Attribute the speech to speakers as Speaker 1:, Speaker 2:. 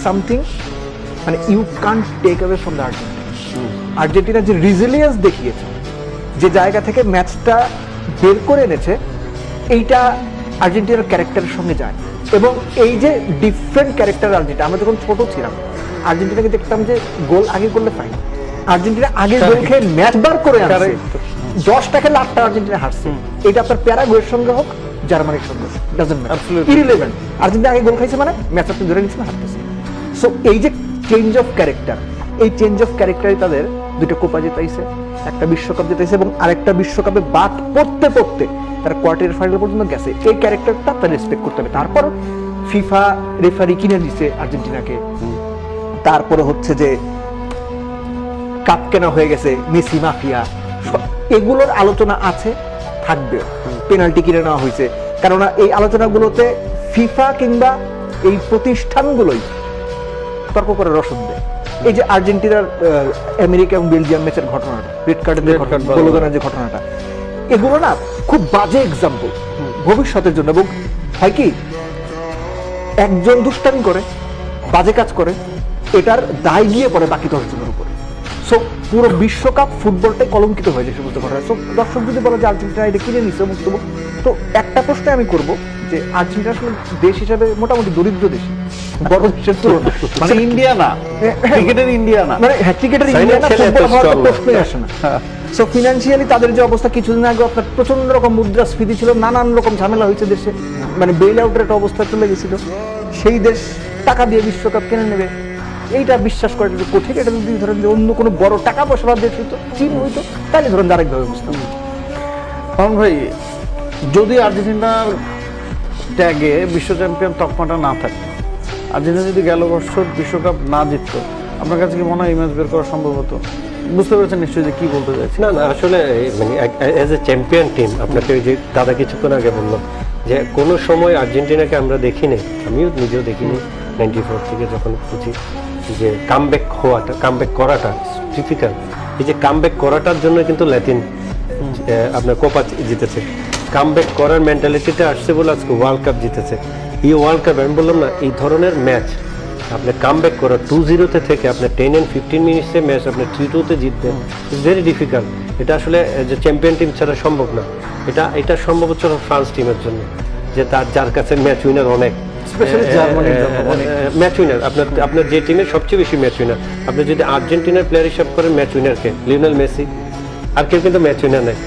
Speaker 1: Something মানে you can't take away from the Argentina যে resilience দেখিয়েছে, যে জায়গা থেকে ম্যাচটা বের করে এনেছে, এইটা আর্জেন্টিনার ক্যারেক্টারের সঙ্গে যায়। এবং এই যে ডিফারেন্ট ক্যারেক্টার আর্জেন্টিনা, আমরা যখন ছোট ছিলাম আর্জেন্টিনাকে দেখতাম যে গোল আগে করলে ফাইন, আর্জেন্টিনা আগে গোল খেয়ে ম্যাচ বার করে আনছে, 10টা খেলে 8টা আর্জেন্টিনা হারছে। এটা আপনার প্যারাগুয়ের সঙ্গে হোক, জার্মানির সঙ্গে, ডাজন্ট ম্যাটার, ইরিলেভেন্ট। আর্জেন্টিনা আগে গোল খাইছে মানে ম্যাচ আপনি ধরে নিচ্ছেন হারতেছে। সো এই যে চেঞ্জ অফ ক্যারেক্টার, এই চেঞ্জ অফ ক্যারেক্টারই তাদের দুটো কোপা জেতাইছে, একটা বিশ্বকাপ জেতাইছে এবং আরেকটা বিশ্বকাপে বাদ পড়তে পড়তে তারা কোয়ার্টার ফাইনাল পর্যন্ত গেছে। এই ক্যারেক্টারটা তার রেসপেক্ট করতে হবে। তারপর ফিফা রেফারি কিনে দিছে আর্জেন্টিনাকে, তারপরে হচ্ছে যে কাপ কেনা হয়ে গেছে, মেসি মাফিয়া, এগুলোর আলোচনা আছে, থাকবে। পেনাল্টি কিনে নেওয়া হয়েছে, কেননা এই আলোচনাগুলোতে ফিফা কিংবা এই প্রতিষ্ঠানগুলোই তর্ক করে রসদ দেয়। এই যে আর্জেন্টিনার আমেরিকা এবং বেলজিয়াম ম্যাচের ঘটনাটা, রেড কার্ডের যে ঘটনাটা, এগুলো না খুব বাজে এক্সাম্পল ভবিষ্যতের জন্য। এবং হয় কি, একজন দুষ্টামি করে, বাজে কাজ করে, এটার দায় গিয়ে পড়ে বাকি 10 জনের উপরে। সো পুরো বিশ্বকাপ ফুটবলটাই কলঙ্কিত হয়ে যায় সমস্ত ঘটনা। সো দর্শক যদি বলে যে আর্জেন্টিনা এটা কিনে নিচ্ছে মুক্ত, তো একটা প্রশ্ন আমি করব যে আর্জেন্টিনা আসলে দেশ হিসাবে মোটামুটি দরিদ্র দেশ, বড় দেশের তুলনায়,
Speaker 2: মানে ইন্ডিয়া না, ক্রিকেটের ইন্ডিয়া না,
Speaker 1: মানে ক্রিকেটের ইন্ডিয়া না, ফুটবল হওয়ার প্রশ্নই আসে না। সো ফিনান্সিয়ালি তাদের যে অবস্থা, কিছুদিন আগে আপনার প্রচন্ড রকম মুদ্রাস্ফীতি ছিল, নানান রকম ঝামেলা হয়েছে দেশে, মানে বেইল আউটের একটা অবস্থা চলে গেছিল। সেই দেশ টাকা দিয়ে বিশ্বকাপ কিনে নেবে, এইটা বিশ্বাস করা একটু কঠিন। এটা যদি ধরেন যে অন্য কোনো বড় টাকা পয়সার দেশ হইতো, চীন হইতো, তাহলে ধরেন আরেকভাবে বুঝতাম।
Speaker 2: কারণ ভাই, যদি আর্জেন্টিনার ট্যাগে বিশ্ব চ্যাম্পিয়ন তকমাটা না থাকে, আর্জেন্টিনা যদি গেল বছর বিশ্বকাপ না জিততো, আপনার কাছে কি মনে হয় এই ম্যাচ বের করা সম্ভব হতো? বুঝতে পেরেছেন নিশ্চয়ই যে কি বলতে চাইছি?
Speaker 3: না, আসলে মানে অ্যাজ এ চ্যাম্পিয়ন টিম, আপনাকে ওই যে দাদা কিছুক্ষণ আগে বললাম যে কোনো সময় আর্জেন্টিনাকে আমরা দেখিনি, আমিও নিজেও দেখিনি 94 থেকে যখন বুঝি যে কামব্যাক করাটা ডিফিকাল্ট। এই যে কামব্যাক করাটার জন্য কিন্তু ল্যাটিন আপনার কোপা জিতেছে, কামব্যাক করার মেন্টালিটিতে আসছে বলে আজকে ওয়ার্ল্ড কাপ জিতেছে। এই ওয়ার্ল্ড কাপ আমি বললাম না, এই ধরনের ম্যাচ আপনি কামব্যাক করা 2-0 থেকে আপনি 10 and 15 মিনিটসে ম্যাচ আপনি 3-2 জিতবেন, ইটস ভেরি ডিফিকাল্ট। এটা আসলে যে চ্যাম্পিয়ন টিম ছাড়া সম্ভব না। এটা সম্ভব হচ্ছে ফ্রান্স টিমের জন্য, যে যার কাছে ম্যাচ উইনার অনেক,
Speaker 1: স্পেশালি জার্মানির জন্য অনেক
Speaker 3: ম্যাচ উইনার। আপনার যে টিমের সবচেয়ে বেশি ম্যাচ উইনার, আপনি যদি আর্জেন্টিনার প্লেয়ার হিসাব করেন ম্যাচ উইনারকে লিওনেল মেসি, আর কেউ কিন্তু ম্যাচ উইনার নেই।